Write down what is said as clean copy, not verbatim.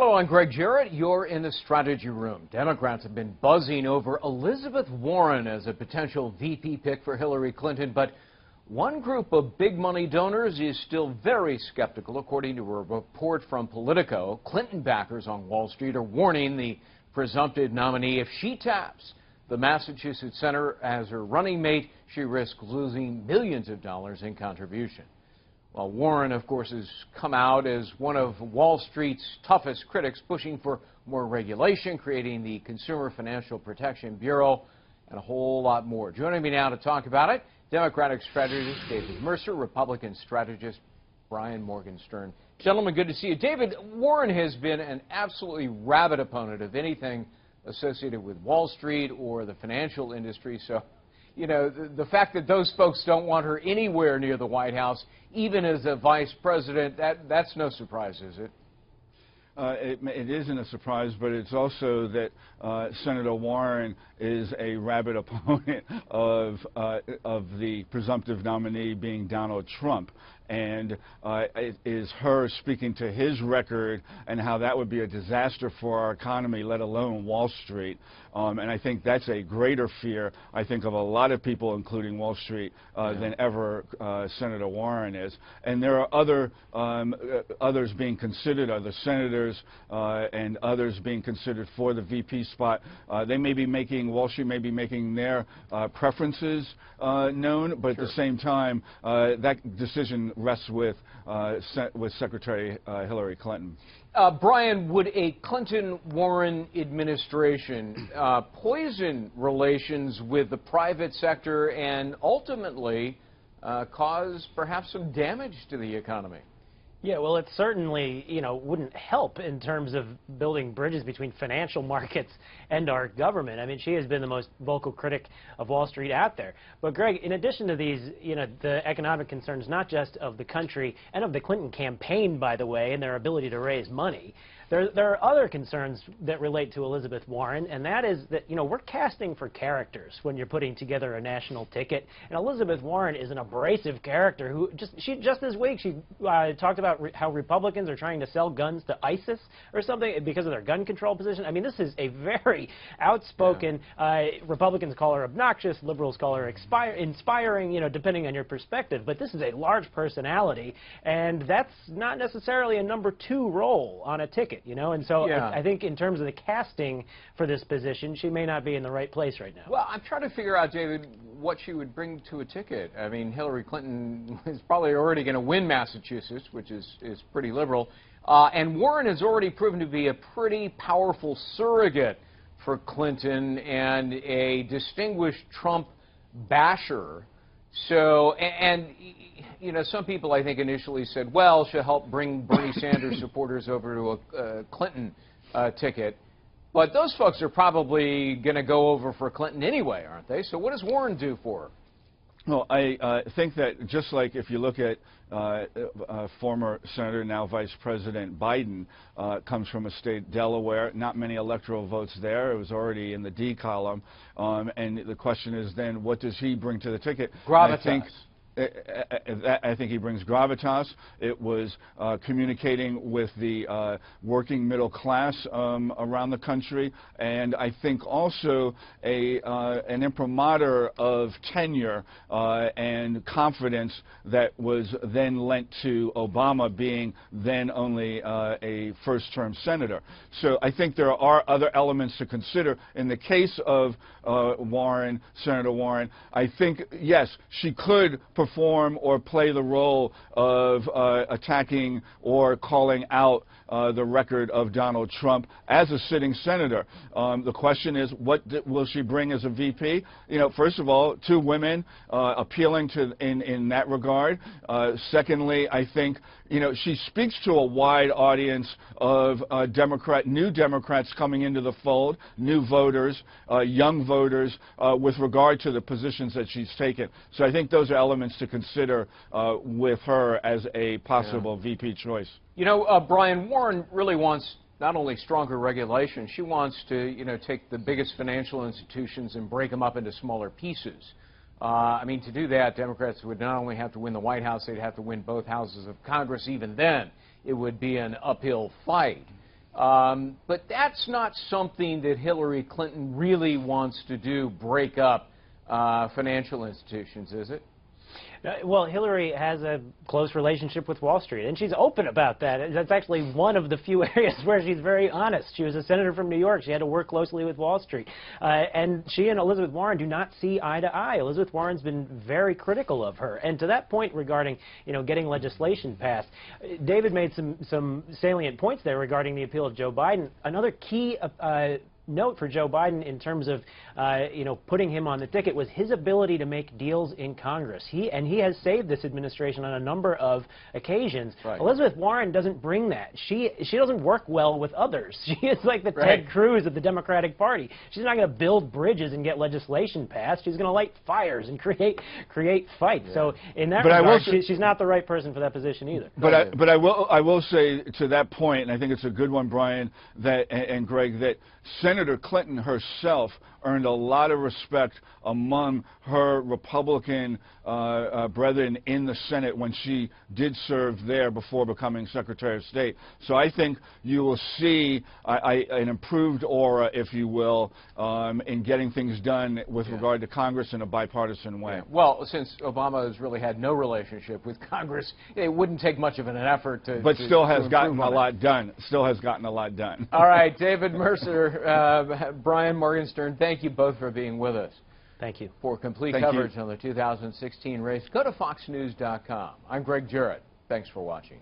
Hello, I'm Greg Jarrett. You're in the strategy room. Democrats have been buzzing over Elizabeth Warren as a potential VP pick for Hillary Clinton, but one group of big money donors is still very skeptical. According to a report from Politico, Clinton backers on Wall Street are warning the presumptive nominee if she taps the Massachusetts senator as her running mate, she risks losing millions of dollars in contribution. Well, Warren, of course, has come out as one of Wall Street's toughest critics, pushing for more regulation, creating the Consumer Financial Protection Bureau, and a whole lot more. Joining me now to talk about it, Democratic strategist David Mercer, Republican strategist Brian Morgenstern. Gentlemen, good to see you. David, Warren has been an absolutely rabid opponent of anything associated with Wall Street or the financial industry, so you know, the fact that those folks don't want her anywhere near the White House, even as a vice president, that's no surprise, is it? It isn't a surprise, but it's also that Senator Warren is a rabid opponent of the presumptive nominee being Donald Trump. And it is her speaking to his record and how that would be a disaster for our economy, let alone Wall Street. And I think that's a greater fear, I think, of a lot of people, including Wall Street, than ever Senator Warren is. And there are others being considered, other senators and others being considered for the VP spot. They may be making, Wall Street may be making their preferences known, but at the same time, that decision rests with Secretary Hillary Clinton. Brian, would a Clinton-Warren administration poison relations with the private sector and ultimately cause perhaps some damage to the economy? Yeah, well, it certainly, wouldn't help in terms of building bridges between financial markets and our government. I mean, she has been the most vocal critic of Wall Street out there. But, Greg, in addition to these, the economic concerns, not just of the country and of the Clinton campaign, by the way, and their ability to raise money, there are other concerns that relate to Elizabeth Warren, and that is that, we're casting for characters when you're putting together a national ticket. And Elizabeth Warren is an abrasive character who just this week she talked about how Republicans are trying to sell guns to ISIS or something because of their gun control position. I mean, this is a very outspoken, Republicans call her obnoxious, liberals call her inspiring, depending on your perspective. But this is a large personality, and that's not necessarily a number 2 role on a ticket. And so I think in terms of the casting for this position, she may not be in the right place right now. Well, I'm trying to figure out, David, what she would bring to a ticket. I mean, Hillary Clinton is probably already going to win Massachusetts, which is pretty liberal. And Warren has already proven to be a pretty powerful surrogate for Clinton and a distinguished Trump basher. So, and some people, I think, initially said, well, she'll help bring Bernie Sanders supporters over to a Clinton ticket. But those folks are probably going to go over for Clinton anyway, aren't they? So what does Warren do for her? Well, I think that just like if you look at former Senator, now Vice President Biden, comes from a state, Delaware, not many electoral votes there. It was already in the D column. And the question is then, what does he bring to the ticket? Gravitas. I think he brings gravitas. It was communicating with the working middle class around the country, and I think also an imprimatur of tenure and confidence that was then lent to Obama, being then only a first-term senator. So I think there are other elements to consider. In the case of Warren, Senator Warren, I think, yes, she could perform or play the role of attacking or calling out the record of Donald Trump as a sitting senator. The question is, what will she bring as a VP? First of all, 2 women, appealing to in that regard. Secondly, I think she speaks to a wide audience of new Democrats coming into the fold, new voters, young voters, with regard to the positions that she's taken. So I think those are elements to consider with her as a possible VP choice. Brian, Warren really wants not only stronger regulation, she wants to, take the biggest financial institutions and break them up into smaller pieces. I mean, to do that, Democrats would not only have to win the White House, they'd have to win both houses of Congress. Even then, it would be an uphill fight. But that's not something that Hillary Clinton really wants to do, break up financial institutions, is it? Well, Hillary has a close relationship with Wall Street, and she's open about that. That's actually one of the few areas where she's very honest. She was a senator from New York. She had to work closely with Wall Street. And she and Elizabeth Warren do not see eye to eye. Elizabeth Warren's been very critical of her. And to that point regarding, getting legislation passed, David made some salient points there regarding the appeal of Joe Biden. Another key note for Joe Biden in terms of, putting him on the ticket was his ability to make deals in Congress. He has saved this administration on a number of occasions. Right. Elizabeth Warren doesn't bring that. She doesn't work well with others. She is like the Right. Ted Cruz of the Democratic Party. She's not going to build bridges and get legislation passed. She's going to light fires and create fights. Yeah. So in that regard, she's not the right person for that position either. But I will say to that point, and I think it's a good one, Brian, and Greg, that Senator Clinton herself earned a lot of respect among her Republican brethren in the Senate when she did serve there before becoming Secretary of State. So I think you will see an improved aura, if you will, in getting things done with regard to Congress in a bipartisan way. Yeah. Well, since Obama has really had no relationship with Congress, it wouldn't take much of an effort to. But still has gotten a lot done. Still has gotten a lot done. All right, David Mercer, Brian Morgenstern, thank you both for being with us. Thank you. For complete coverage on the 2016 race, go to foxnews.com. I'm Greg Jarrett. Thanks for watching.